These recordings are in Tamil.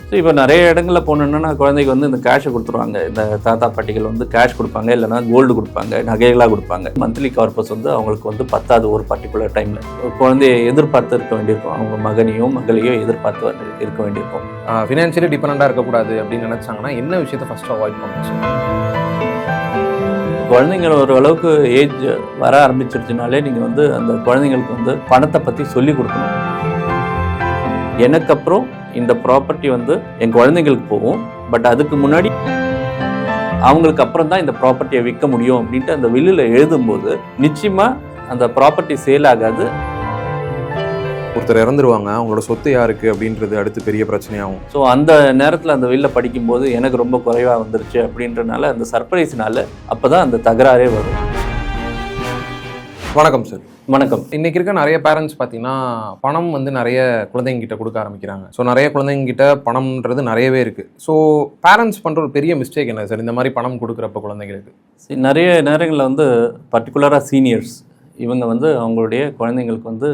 ஸோ இப்போ நிறைய இடங்களில் போனோன்னா குழந்தைக்கு வந்து இந்த கேஷை கொடுத்துருவாங்க. இந்த தாத்தா பாட்டிகள் வந்து கேஷ் கொடுப்பாங்க, இல்லைனா கோல்டு கொடுப்பாங்க, நகைகளாக கொடுப்பாங்க. மந்த்லி கார்பஸ் வந்து அவங்களுக்கு வந்து பத்தாது ஒரு பர்டிகுலர் டைமில். குழந்தையை எதிர்பார்த்து இருக்க வேண்டியிருக்கும், அவங்க மகனையோ மகளையோ எதிர்பார்த்து இருக்க வேண்டியிருக்கும். ஃபினான்ஷியலி டிபெண்டாக இருக்கக்கூடாது அப்படின்னு நினச்சாங்கன்னா என்ன விஷயத்தை ஃபஸ்ட்டு அவாய்ட் பண்ணணும் சார்? குழந்தைங்கள் ஓரளவுக்கு ஏஜ் வர ஆரம்பிச்சிருச்சுனாலே நீங்கள் வந்து அந்த குழந்தைங்களுக்கு வந்து பணத்தை பற்றி சொல்லி கொடுக்கணும். எனக்கு அப்புறம் இந்த ப்ராப்பர்ட்டி வந்து என் குழந்தைங்களுக்கு போகும், பட் அதுக்கு முன்னாடி அவங்களுக்கு அப்புறம் தான் இந்த ப்ராப்பர்ட்டியை விற்க முடியும் அப்படின்ட்டு அந்த வில்லில் எழுதும்போது நிச்சயமாக அந்த ப்ராப்பர்ட்டி சேல் ஆகாது. ஒருத்தர் இறந்துருவாங்க, அவங்களோட சொத்து யாருக்கு அப்படின்றது அடுத்து பெரிய பிரச்சனையாகும். ஸோ அந்த நேரத்தில் அந்த வில்லை படிக்கும்போது எனக்கு ரொம்ப குறைவாக வந்துருச்சு அப்படின்றனால அந்த சர்ப்ரைஸ்னால அப்போ தான் அந்த தகராறே வரும். வணக்கம் சார். வணக்கம். இன்னைக்கு இருக்க நிறைய பேரண்ட்ஸ் பார்த்தீங்கன்னா பணம் வந்து நிறைய குழந்தைங்கிட்ட கொடுக்க ஆரம்பிக்கிறாங்க. ஸோ நிறைய குழந்தைங்கிட்ட பணம்ன்றது நிறையவே இருக்குது. ஸோ பேரண்ட்ஸ் பண்ணுற ஒரு பெரிய மிஸ்டேக் என்ன சார் இந்த மாதிரி பணம் கொடுக்குறப்ப குழந்தைங்களுக்கு? நிறைய நேரங்களில் வந்து பர்டிகுலராக சீனியர்ஸ் இவங்க வந்து அவங்களுடைய குழந்தைங்களுக்கு வந்து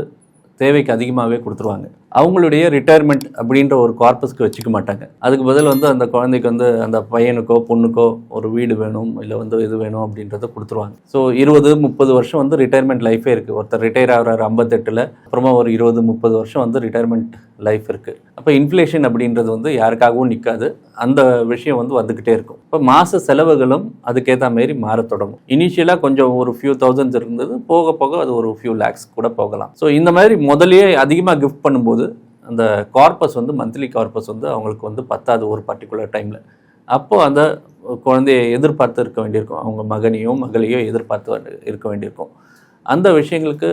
தேவைக்கு அதிகமாகவே கொடுத்துருவாங்க. அவங்களுடைய ரிட்டையர்மெண்ட் அப்படின்ற ஒரு கார்பஸ்க்கு வச்சுக்க மாட்டாங்க. அதுக்கு பதில் வந்து அந்த குழந்தைக்கு வந்து அந்த பையனுக்கோ பொண்ணுக்கோ ஒரு வீடு வேணும், இல்லை வந்து இது வேணும் அப்படின்றத கொடுத்துருவாங்க. ஸோ 20-30 வருஷம் வந்து ரிட்டையர்மெண்ட் லைஃபே இருக்குது. ஒருத்தர் ரிட்டையர் ஆகிறார் 58, அப்புறமா ஒரு 20-30 வருஷம் வந்து ரிட்டையர்மெண்ட் லைஃப் இருக்குது. அப்போ இன்ஃப்ளேஷன் அப்படின்றது வந்து யாருக்காகவும் நிற்காது, அந்த விஷயம் வந்து வந்துக்கிட்டே இருக்கும். இப்போ மாத செலவுகளும் அதுக்கேற்ற மாரி மாற தொடங்கும். இனிஷியலாக கொஞ்சம் ஒரு ஃபியூ தௌசண்ட்ஸ் இருந்தது, போக போக அது ஒரு ஃபியூ லேக்ஸ் கூட போகலாம். ஸோ இந்த மாதிரி முதலே அதிகமாக கிஃப்ட் பண்ணும்போது அந்த கார்பஸ் வந்து மந்த்லி கார்பஸ் வந்து அவங்களுக்கு வந்து பத்தாது ஒரு பர்டிகுலர் டைமில். அப்போது அந்த குழந்தையை எதிர்பார்த்து இருக்க வேண்டியிருக்கும், அவங்க மகனையோ மகளையோ எதிர்பார்த்து இருக்க வேண்டியிருக்கும். அந்த விஷயங்களுக்கு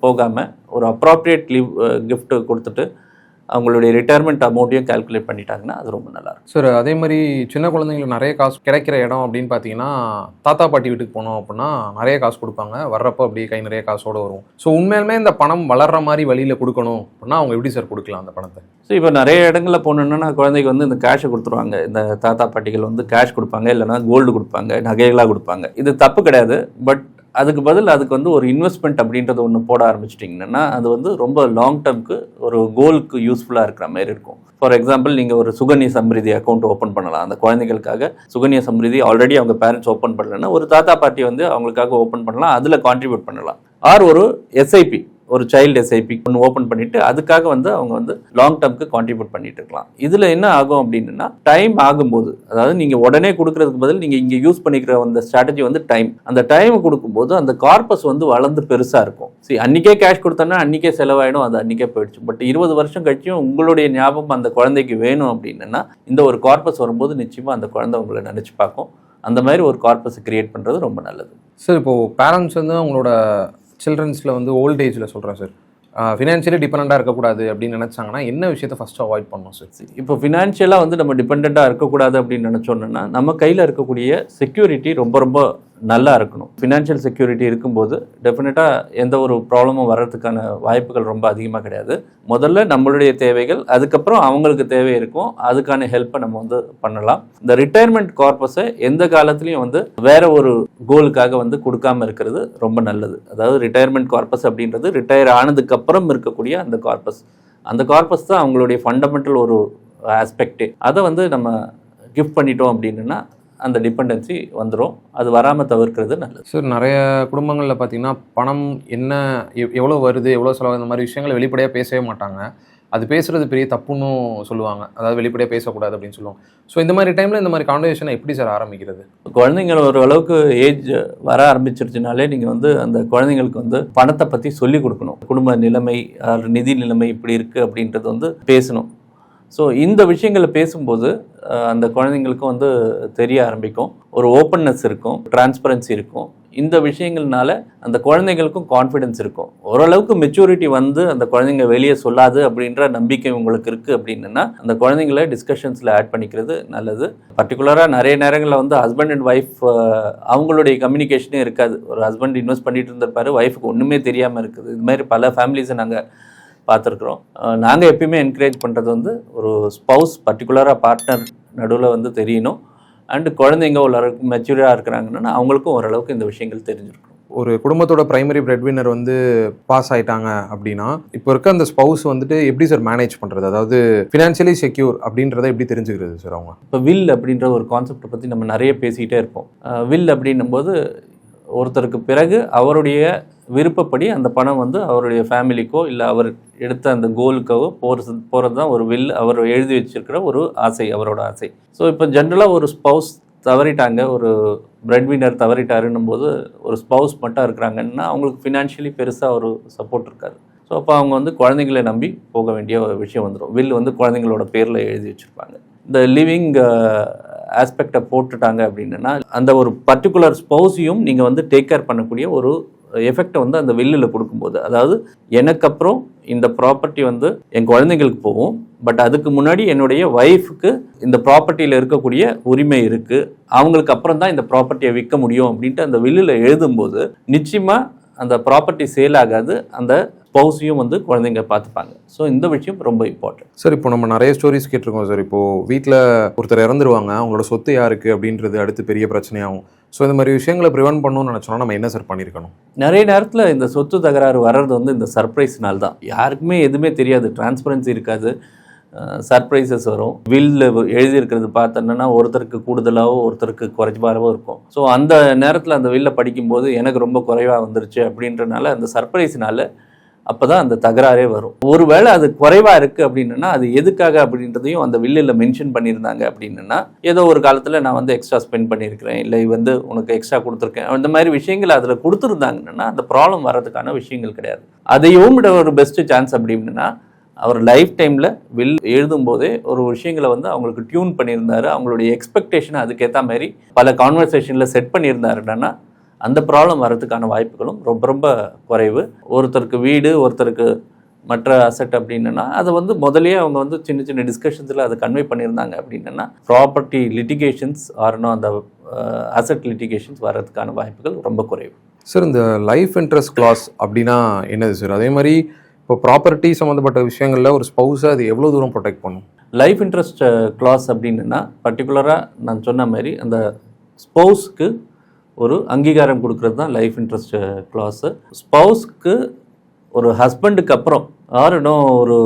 போகாமல் ஒரு அப்ராப்ரியேட் கிஃப்ட் கொடுத்துட்டு அவங்களுடைய ரிட்டையர்மெண்ட் அமௌண்ட்டையும் கால்குலேட் பண்ணிட்டாங்கன்னா அது ரொம்ப நல்லாயிருக்கும். சார் அதே மாதிரி சின்ன குழந்தைங்களுக்கு நிறைய காசு கிடைக்கிற இடம் அப்படின்னு பார்த்தீங்கன்னா தாத்தா பாட்டி வீட்டுக்கு போனோம் அப்படின்னா நிறைய காசு கொடுப்பாங்க, வர்றப்போ அப்படியே கை நிறைய காசோடு வரும். ஸோ உண்மையிலுமே இந்த பணம் வளர்கிற மாதிரி வழியில் கொடுக்கணும் அப்படின்னா அவங்க எப்படி சார் கொடுக்கலாம் அந்த பணத்தை? ஸோ இப்போ நிறைய இடங்களில் போனோன்னா குழந்தைக்கு வந்து இந்த கேஷை கொடுத்துருவாங்க. இந்த தாத்தா பாட்டிகள் வந்து கேஷ் கொடுப்பாங்க, இல்லைனா கோல்டு கொடுப்பாங்க, நகைகளாக கொடுப்பாங்க. இது தப்பு கிடையாது. பட் அதுக்கு பதில் அதுக்கு வந்து ஒரு இன்வெஸ்ட்மெண்ட் அப்படின்றது ஒன்று போட ஆரம்பிச்சிட்டிங்கன்னா அது வந்து ரொம்ப லாங் டேர்முக்கு ஒரு கோலுக்கு யூஸ்ஃபுல்லாக இருக்கிற மாதிரி இருக்கும். ஃபார் எக்ஸாம்பிள், நீங்கள் ஒரு சுகன்யா சம்ரிதி அக்கௌண்ட் ஓப்பன் பண்ணலாம். அந்த குழந்தைகளுக்காக சுகன்யா சம்ரிதி ஆல்ரெடி அவங்க பேரண்ட்ஸ் ஓப்பன் பண்ணலன்னா ஒரு தாத்தா பாட்டி வந்து அவங்களுக்காக ஓப்பன் பண்ணலாம், அதில் கான்ட்ரிபியூட் பண்ணலாம். ஆர் ஒரு எஸ்ஐபி, ஒரு சைல்டு எஸ்ஐபி ஒன்று ஓப்பன் பண்ணிவிட்டு அதுக்காக வந்து அவங்க வந்து லாங் டேர்முக்கு கான்ட்ரிபியூட் பண்ணிட்டு இருக்கலாம். இதில் என்ன ஆகும் அப்படின்னா டைம் ஆகும்போது, அதாவது நீங்கள் உடனே கொடுக்கறதுக்கு பதில் நீங்கள் இங்கே யூஸ் பண்ணிக்கிற அந்த ஸ்ட்ராட்டஜி வந்து டைம். அந்த டைம் கொடுக்கும்போது அந்த கார்பஸ் வந்து வளர்ந்து பெருசாக இருக்கும். சரி, அன்றைக்கே கேஷ் கொடுத்தோன்னா அன்றைக்கே செலவாயிடும், அது அன்றைக்கே போயிடுச்சு. பட் 20 வருஷம் கழிச்சும் உங்களுடைய ஞாபகம் அந்த குழந்தைக்கு வேணும் அப்படின்னா இந்த ஒரு கார்பஸ் வரும்போது நிச்சயமாக அந்த குழந்தை உங்களை நினச்சி பார்க்கும். அந்த மாதிரி ஒரு கார்பஸை கிரியேட் பண்ணுறது ரொம்ப நல்லது. சார் இப்போது பேரண்ட்ஸ் வந்து அவங்களோட சில்ட்ரன்ஸில் வந்து ஓல்ட் ஏஜில் சொல்கிறேன் சார், ஃபினான்ஷியலி டிபெண்டாக இருக்கக்கூடாது அப்படின்னு நினச்சாங்கன்னா என்ன விஷயத்தை ஃபஸ்ட்டு அவாய்ட் பண்ணணும் சார்? இப்போ ஃபினான்ஷியலாக வந்து நம்ம டிபெண்ட்டாக இருக்கக்கூடாது அப்படின்னு நினச்சோன்னா நம்ம கையில் இருக்கக்கூடிய செக்யூரிட்டி ரொம்ப ரொம்ப நல்லா இருக்கணும். ஃபினான்ஷியல் செக்யூரிட்டி இருக்கும்போது டெஃபினட்டாக எந்த ஒரு ப்ராப்ளமும் வர்றதுக்கான வாய்ப்புகள் ரொம்ப அதிகமாக கிடையாது. முதல்ல நம்மளுடைய தேவைகள், அதுக்கப்புறம் அவங்களுக்கு தேவை இருக்கும், அதுக்கான ஹெல்ப்பை நம்ம வந்து பண்ணலாம். இந்த ரிட்டையர்மெண்ட் கார்பஸை எந்த காலத்துலையும் வந்து வேற ஒரு கோலுக்காக வந்து கொடுக்காமல் இருக்கிறது ரொம்ப நல்லது. அதாவது ரிட்டையர்மெண்ட் கார்பஸ் அப்படின்றது ரிட்டையர் ஆனதுக்கு அப்புறம் இருக்கக்கூடிய அந்த கார்பஸ் தான் அவங்களுடைய ஃபண்டமெண்டல் ஒரு ஆஸ்பெக்டே. அதை வந்து நம்ம கிஃப்ட் பண்ணிட்டோம் அப்படின்னா அந்த டிபெண்டன்சி வந்துடும். அது வராமல் தவிர்க்கிறது நல்லது. சார் நிறைய குடும்பங்களில் பார்த்தீங்கன்னா பணம் என்ன எவ்வளோ வருது, எவ்வளோ செலவு, இந்த மாதிரி விஷயங்களை வெளிப்படையாக பேசவே மாட்டாங்க. அது பேசுகிறது பெரிய தப்புன்னு சொல்லுவாங்க, அதாவது வெளிப்படையாக பேசக்கூடாது அப்படின்னு சொல்லுவாங்க. ஸோ இந்த மாதிரி டைமில் இந்த மாதிரி கான்வர்சேஷனை எப்படி சார் ஆரம்பிக்கிறது? குழந்தைங்கள் ஓரளவுக்கு ஏஜ் வர ஆரம்பிச்சிருச்சுனாலே நீங்கள் வந்து அந்த குழந்தைங்களுக்கு வந்து பணத்தை பற்றி சொல்லி கொடுக்கணும். குடும்ப நிலைமை, நிதி நிலைமை இப்படி இருக்குது அப்படின்றது வந்து பேசணும். ஸோ இந்த விஷயங்களை பேசும்போது அந்த குழந்தைங்களுக்கும் வந்து தெரிய ஆரம்பிக்கும், ஒரு ஓப்பன்னஸ் இருக்கும், டிரான்ஸ்பரன்சி இருக்கும். இந்த விஷயங்கள்னால அந்த குழந்தைங்களுக்கும் கான்ஃபிடென்ஸ் இருக்கும். ஓரளவுக்கு மெச்சூரிட்டி வந்து அந்த குழந்தைங்க வெளியே சொல்லாது அப்படின்ற நம்பிக்கை உங்களுக்கு இருக்குது அப்படின்னா அந்த குழந்தைங்களை டிஸ்கஷன்ஸில் ஆட் பண்ணிக்கிறது நல்லது. பர்டிகுலராக நிறைய நேரங்களில் வந்து ஹஸ்பண்ட் அண்ட் ஒய்ஃப் அவங்களுடைய கம்யூனிகேஷனே இருக்காது. ஒரு ஹஸ்பண்ட் இன்வெஸ்ட் பண்ணிட்டு இருந்திருப்பாரு, ஒய்ஃபுக்கு ஒன்றுமே தெரியாமல் இருக்குது. இது மாதிரி பல ஃபேமிலிஸை நாங்கள் பார்த்துருக்குறோம். நாங்கள் எப்பயுமே என்கரேஜ் பண்ணுறது வந்து ஒரு ஸ்பவுஸ், பர்டிகுலராக பார்ட்னர் நடுவில் வந்து தெரியணும். அண்டு குழந்தைங்க ஓரளவுக்கு மெச்சூராக இருக்கிறாங்கன்னா அவங்களுக்கும் ஓரளவுக்கு இந்த விஷயங்கள் தெரிஞ்சிருக்கணும். ஒரு குடும்பத்தோட பிரைமரி பிரெட் வின்னர் வந்து பாஸ் ஆயிட்டாங்க அப்படின்னா இப்போ இருக்க அந்த ஸ்பவுஸ் வந்துட்டு எப்படி சார் மேனேஜ் பண்ணுறது, அதாவது ஃபினான்ஷியலி செக்யூர் அப்படின்றத எப்படி தெரிஞ்சுக்கிறது சார் அவங்க? இப்போ வில் அப்படின்ற ஒரு கான்செப்டை பற்றி நம்ம நிறைய பேசிக்கிட்டே இருப்போம். வில் அப்படின்னும் போது ஒருத்தருக்கு பிறகு அவருடைய விருப்பப்படி அந்த பணம் வந்து அவருடைய ஃபேமிலிக்கோ இல்லை அவர் எடுத்த அந்த கோலுக்கோ போகிறது தான் ஒரு வில். அவர் எழுதி வச்சிருக்கிற ஒரு ஆசை, அவரோட ஆசை. ஸோ இப்போ ஜென்ரலாக ஒரு ஸ்பவுஸ் தவறிட்டாங்க, ஒரு பிரெட் வின்னர் தவறிட்டாருன்னும் போது ஒரு ஸ்பவுஸ் மட்டும் இருக்கிறாங்கன்னா அவங்களுக்கு ஃபினான்ஷியலி பெருசாக ஒரு சப்போர்ட் இருக்காது. ஸோ அப்போ அவங்க வந்து குழந்தைங்களை நம்பி போக வேண்டிய ஒரு விஷயம் வந்துடும். வில் வந்து குழந்தைங்களோட பேரில் எழுதி வச்சுருப்பாங்க. இந்த லிவிங் ஆஸ்பெக்டை போட்டுட்டாங்க அப்படின்னா அந்த ஒரு பர்டிகுலர் ஸ்பௌஸையும் நீங்கள் வந்து டேக் கேர் பண்ணக்கூடிய ஒரு எஃபெக்டை வந்து அந்த வில்லில் கொடுக்கும்போது, அதாவது எனக்கு அப்புறம் இந்த ப்ராப்பர்ட்டி வந்து என் குழந்தைங்களுக்கு போகும், பட் அதுக்கு முன்னாடி என்னுடைய ஒய்ஃபுக்கு இந்த ப்ராப்பர்ட்டியில் இருக்கக்கூடிய உரிமை இருக்குது, அவங்களுக்கு அப்புறம் தான் இந்த ப்ராப்பர்ட்டியை விற்க முடியும் அப்படின்ட்டு அந்த வில்லில் எழுதும்போது நிச்சயமாக அந்த ப்ராப்பர்ட்டி சேல் ஆகாது, அந்த ஸ்பௌஸையும் வந்து குழந்தைங்க பார்த்துப்பாங்க. ஸோ இந்த விஷயம் ரொம்ப இம்பார்ட்டன்ட். சார் இப்போ நம்ம நிறைய ஸ்டோரிஸ் கேட்டிருக்கோம் சார். இப்போது வீட்டில் ஒருத்தர் இறந்துருவாங்க, அவங்களோட சொத்து யாருக்கு அப்படின்றது அடுத்து பெரிய பிரச்சனையாகும். ஸோ இந்த மாதிரி விஷயங்களை ப்ரிவென்ட் பண்ணணும்னு நினச்சோன்னா நம்ம என்ன சார் பண்ணியிருக்கணும்? நிறைய நேரத்தில் இந்த சொத்து தகராறு வர்றது வந்து இந்த சர்ப்ரைஸ்னால் தான். யாருக்குமே எதுவுமே தெரியாது, டிரான்ஸ்பரன்சி இருக்காது, சர்ப்ரைசஸ் வரும். வில் எழுதியிருக்கிறது பார்த்தோன்னா ஒருத்தருக்கு கூடுதலாகவோ ஒருத்தருக்கு குறைபாரவோ இருக்கும். ஸோ அந்த நேரத்தில் அந்த வில்லை படிக்கும்போது எனக்கு ரொம்ப குறைவாக வந்துருச்சு அப்படின்றனால அந்த சர்ப்ரைஸ்னால அப்போ தான் அந்த தகராறே வரும். ஒருவேளை அது குறைவாக இருக்குது அப்படின்னா அது எதுக்காக அப்படின்றதையும் அந்த வில்லில் மென்ஷன் பண்ணியிருந்தாங்க அப்படின்னா, ஏதோ ஒரு காலத்தில் நான் வந்து எக்ஸ்ட்ரா ஸ்பெண்ட் பண்ணியிருக்கிறேன், இல்லை வந்து உனக்கு எக்ஸ்ட்ரா கொடுத்துருக்கேன், அந்த மாதிரி விஷயங்கள் அதில் கொடுத்துருந்தாங்கன்னா அந்த ப்ராப்ளம் வர்றதுக்கான விஷயங்கள் கிடையாது. அதையும் விட ஒரு பெஸ்ட்டு சான்ஸ் அப்படின்னா அவர் லைஃப் டைமில் வில் எழுதும் போதே ஒரு விஷயங்களை வந்து அவங்களுக்கு டியூன் பண்ணியிருந்தாரு, அவங்களுடைய எக்ஸ்பெக்டேஷனை அதுக்கேற்ற மாதிரி பல கான்வர்சேஷனில் செட் பண்ணியிருந்தாருன்னா அந்த ப்ராப்ளம் வர்றதுக்கான வாய்ப்புகளும் ரொம்ப ரொம்ப குறைவு. ஒருத்தருக்கு வீடு, ஒருத்தருக்கு மற்ற அசெட் அப்படின்னா அதை வந்து முதலே அவங்க வந்து சின்ன சின்ன டிஸ்கஷன்ஸில் அதை கன்வே பண்ணியிருந்தாங்க அப்படின்னா ப்ராப்பர்ட்டி லிட்டிகேஷன்ஸ் ஆரணும் அந்த அசெட் லிட்டிகேஷன்ஸ் வர்றதுக்கான வாய்ப்புகள் ரொம்ப குறைவு. சார் இந்த லைஃப் இன்ட்ரெஸ்ட் கிளாஸ் அப்படின்னா என்னது சார்? அதே மாதிரி இப்போ ப்ராப்பர்ட்டி சம்மந்தப்பட்ட விஷயங்களில் ஒரு ஸ்பௌஸை அது எவ்வளோ தூரம் ப்ரொடெக்ட் பண்ணும்? லைஃப் இன்ட்ரெஸ்ட் கிளாஸ் அப்படின்னா பர்டிகுலராக நான் சொன்ன மாதிரி அந்த ஸ்பௌஸ்க்கு ஒரு அங்கீகாரம் கொடுக்கறது தான் லைஃப் இன்ட்ரெஸ்ட் கிளாஸு. ஸ்பௌஸ்க்கு ஒரு ஹஸ்பண்டுக்கு அப்புறம் ஆரணும் ஒரு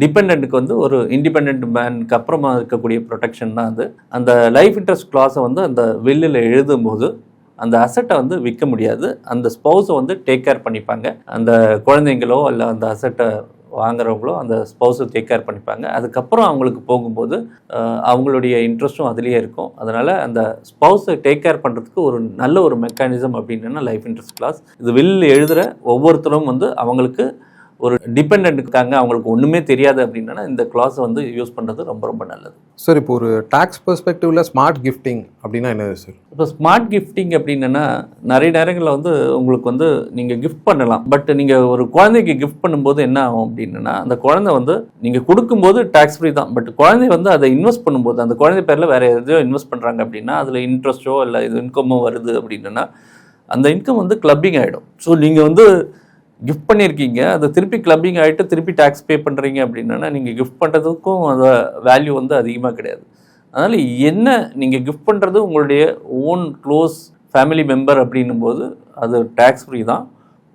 டிபெண்ட்டுக்கு வந்து ஒரு இண்டிபெண்ட் மேனுக்கு அப்புறமா இருக்கக்கூடிய ப்ரொடெக்ஷன் தான் அது. அந்த லைஃப் இன்ட்ரெஸ்ட் கிளாஸை வந்து அந்த வில்லில் எழுதும்போது அந்த அசட்டை வந்து விற்க முடியாது, அந்த ஸ்பௌஸை வந்து டேக் கேர் பண்ணிப்பாங்க. அந்த குழந்தைங்களோ இல்லை அந்த அசட்டை வாங்குறவங்களோ அந்த ஸ்பௌஸை டேக் கேர் பண்ணிப்பாங்க. அதுக்கப்புறம் அவங்களுக்கு போகும்போது அவங்களுடைய இன்ட்ரெஸ்ட்டும் அதுலேயே இருக்கும். அதனால் அந்த ஸ்பௌஸை டேக் கேர் பண்ணுறதுக்கு ஒரு நல்ல ஒரு மெக்கானிசம் அப்படின்னா லைஃப் இன்ட்ரெஸ்ட் கிளாஸ். இது வில் எழுதுகிற ஒவ்வொருத்தரும் வந்து அவங்களுக்கு ஒரு டிபெண்ட்டுக்காங்க, அவங்களுக்கு ஒன்றுமே தெரியாது அப்படின்னா இந்த கிளாஸை வந்து யூஸ் பண்ணுறது ரொம்ப ரொம்ப நல்லது. சார் இப்போ ஒரு டேக்ஸ் பெர்ஸ்பெக்டிவில் ஸ்மார்ட் கிஃப்டிங் அப்படின்னா என்னது சார்? இப்போ ஸ்மார்ட் கிஃப்டிங் அப்படின்னா நிறைய நேரங்களில் வந்து உங்களுக்கு வந்து நீங்கள் கிஃப்ட் பண்ணலாம், பட் நீங்கள் ஒரு குழந்தைக்கு கிஃப்ட் பண்ணும்போது என்ன ஆகும் அப்படின்னா அந்த குழந்தை வந்து நீங்கள் கொடுக்கும்போது டேக்ஸ் ஃப்ரீ தான், பட் குழந்தை வந்து அதை இன்வெஸ்ட் பண்ணும்போது அந்த குழந்தை பேரில் வேறு எதையோ இன்வெஸ்ட் பண்ணுறாங்க அப்படின்னா அதில் இன்ட்ரெஸ்ட்டோ இல்லை இது இன்கமோ வருது அப்படின்னா அந்த இன்கம் வந்து கிளப்பிங் ஆகிடும். ஸோ நீங்கள் வந்து கிஃப்ட் பண்ணியிருக்கீங்க, அதை திருப்பி கிளப்பிங் ஆகிட்டு திருப்பி டேக்ஸ் பே பண்ணுறீங்க அப்படின்னா நீங்கள் கிஃப்ட் பண்ணுறதுக்கும் அந்த வேல்யூ வந்து அதிகமாக கிடையாது. அதனால் என்ன நீங்கள் கிஃப்ட் பண்ணுறது உங்களுடைய ஓன் க்ளோஸ் ஃபேமிலி மெம்பர் அப்படின்னும் போது அது டேக்ஸ் ஃப்ரீ தான்.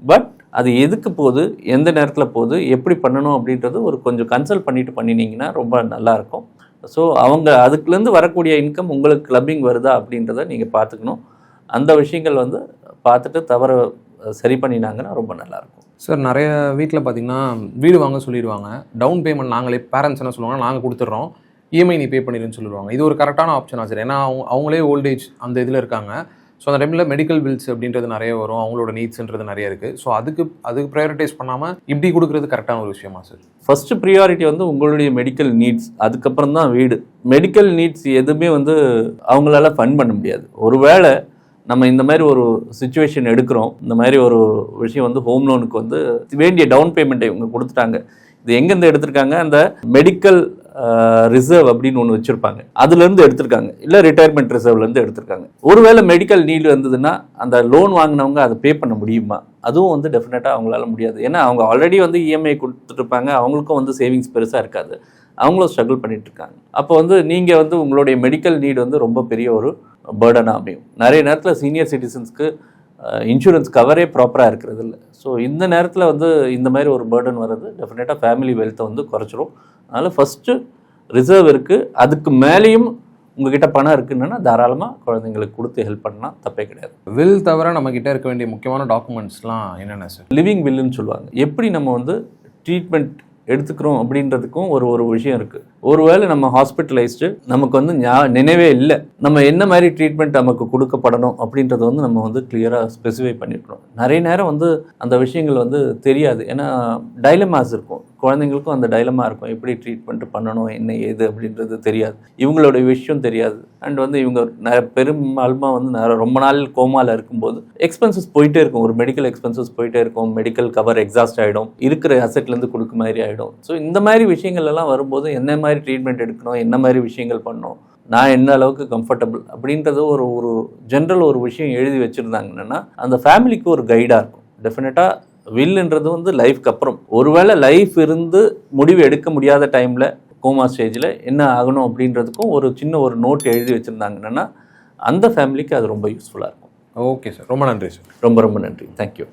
பட் அது எதுக்கு போகுது, எந்த நேரத்தில் போகுது, எப்படி பண்ணணும் அப்படின்றது ஒரு கொஞ்சம் கன்சல்ட் பண்ணிட்டு பண்ணினீங்கன்னா ரொம்ப நல்லாயிருக்கும். ஸோ அவங்க அதுக்குலேருந்து வரக்கூடிய இன்கம் உங்களுக்கு கிளப்பிங் வருதா அப்படின்றத நீங்கள் பார்த்துக்கணும். அந்த விஷயங்கள் வந்து பார்த்துட்டு தவற சரி பண்ணினாங்கன்னா ரொம்ப நல்லாயிருக்கும். சார் நிறைய வீட்டில் பார்த்தீங்கன்னா வீடு வாங்க சொல்லிடுவாங்க, டவுன் பேமெண்ட் நாங்களே பேரண்ட்ஸ் என்ன சொல்லுவாங்க, நாங்கள் கொடுத்துட்றோம், இஎம்ஐ நீ பே பண்ணிடுன்னு சொல்லிடுவாங்க. இது ஒரு கரெக்டான ஆப்ஷனா சார்? ஏன்னா அவங்களே ஓல்டேஜ் அந்த இதில் இருக்காங்க. ஸோ அந்த டைமில் மெடிக்கல் பில்ஸ் அப்படின்றது நிறைய வரும், அவங்களோட நீட்ஸ்ன்றது நிறைய இருக்குது. ஸோ அதுக்கு ப்ரையாரிட்டைஸ் பண்ணாமல் இப்படி கொடுக்குறது கரெக்டான ஒரு விஷயமா சார்? ஃபஸ்ட்டு ப்ரியாரிட்டி வந்து உங்களுடைய மெடிக்கல் நீட்ஸ், அதுக்கப்புறம் தான் வீடு. மெடிக்கல் நீட்ஸ் எதுவுமே வந்து அவங்களால ஃபண்ட் பண்ண முடியாது. ஒருவேளை நம்ம இந்த மாதிரி ஒரு சிச்சுவேஷன் எடுக்கிறோம், இந்த மாதிரி ஒரு விஷயம் வந்து ஹோம் லோனுக்கு வந்து வேண்டிய டவுன் பேமெண்ட்டை இவங்க கொடுத்துட்டாங்க. இது எங்கேருந்து எடுத்திருக்காங்க, அந்த மெடிக்கல் ரிசர்வ் அப்படின்னு ஒன்று வச்சுருப்பாங்க, அதுலேருந்து எடுத்திருக்காங்க, இல்லை ரிட்டையர்மெண்ட் ரிசர்வ்லேருந்து எடுத்திருக்காங்க. ஒருவேளை மெடிக்கல் நீடு வந்ததுன்னா அந்த லோன் வாங்கினவங்க அதை பே பண்ண முடியுமா? அதுவும் வந்து டெஃபினட்டாக அவங்களால முடியாது. ஏன்னா அவங்க ஆல்ரெடி வந்து இஎம்ஐ கொடுத்துட்ருப்பாங்க, அவங்களுக்கும் வந்து சேவிங்ஸ் பெருசாக இருக்காது, அவங்களும் ஸ்ட்ரகிள் பண்ணிட்டு இருக்காங்க. அப்போ வந்து நீங்கள் வந்து உங்களுடைய மெடிக்கல் நீடு வந்து ரொம்ப பெரிய ஒரு பேர்டனாக அமையும். நிறைய நேரத்தில் சீனியர் சிட்டிசன்ஸ்க்கு இன்சூரன்ஸ் கவரே ப்ராப்பராக இருக்கிறது இல்லை. ஸோ இந்த நேரத்தில் வந்து இந்த மாதிரி ஒரு பேர்டன் வர்றது டெஃபினட்டாக ஃபேமிலி வெல்த்தை வந்து குறைச்சிரும். அதனால் ஃபஸ்ட்டு ரிசர்வ் இருக்குது, அதுக்கு மேலேயும் உங்ககிட்ட பணம் இருக்குன்னா தாராளமாக குழந்தைங்களுக்கு கொடுத்து ஹெல்ப் பண்ணலாம், தப்பே கிடையாது. வில் தவிர நம்மக்கிட்ட இருக்க வேண்டிய முக்கியமான டாக்குமெண்ட்ஸ்லாம் என்னென்ன சார்? லிவிங் வில்லுன்னு சொல்லுவாங்க. எப்படி நம்ம வந்து ட்ரீட்மெண்ட் எடுத்துக்கிறோம் அப்படின்றதுக்கும் ஒரு விஷயம் இருக்குது. ஒருவேளை நம்ம ஹாஸ்பிட்டலைஸ்டு நமக்கு வந்து நினைவே இல்லை, நம்ம என்ன மாதிரி ட்ரீட்மெண்ட் நமக்கு கொடுக்கப்படணும் அப்படின்றத வந்து நம்ம வந்து கிளியராக ஸ்பெசிஃபை பண்ணியிருக்கணும். நிறைய நேரம் வந்து அந்த விஷயங்கள் வந்து தெரியாது. ஏன்னா டைலமாஸ் இருக்கும், குழந்தைங்களுக்கும் அந்த டைலமா இருக்கும், எப்படி ட்ரீட்மெண்ட் பண்ணணும் என்ன ஏது அப்படின்றது தெரியாது, இவங்களோட விஷயம் தெரியாது. அண்ட் வந்து இவங்க பெரும்பாலுமா வந்து ரொம்ப நாள் கோமாவில் இருக்கும்போது எக்ஸ்பென்சஸ் போயிட்டே இருக்கும், ஒரு மெடிக்கல் எக்ஸ்பென்சஸ் போயிட்டே இருக்கும், மெடிக்கல் கவர் எக்ஸாஸ்ட் ஆகிடும், இருக்கிற அசெட்லேருந்து கொடுக்க மாதிரி ஆகிடும். ஸோ இந்த மாதிரி விஷயங்கள் எல்லாம் வரும்போது என்ன மாதிரி ட்ரீட்மெண்ட் எடுக்கணும், என்ன மாதிரி விஷயங்கள் பண்ணணும், நான் என்ன அளவுக்கு கம்ஃபர்டபுள் அப்படின்றது ஒரு ஜென்ரல் ஒரு விஷயம் எழுதி வச்சுருந்தாங்கன்னா அந்த ஃபேமிலிக்கு ஒரு கைடாக இருக்கும். டெஃபினட்டாக வில்லுன்றது வந்து லைஃப்க்கு அப்புறம் ஒருவேளை லைஃப் இருந்து முடிவு எடுக்க முடியாத டைமில் கோமா ஸ்டேஜில் என்ன ஆகணும் அப்படின்றதுக்கும் ஒரு சின்ன ஒரு நோட் எழுதி வச்சுருந்தாங்கன்னா அந்த ஃபேமிலிக்கு அது ரொம்ப யூஸ்ஃபுல்லாக இருக்கும். ஓகே சார், ரொம்ப நன்றி சார். ரொம்ப ரொம்ப நன்றி. தேங்க்யூ.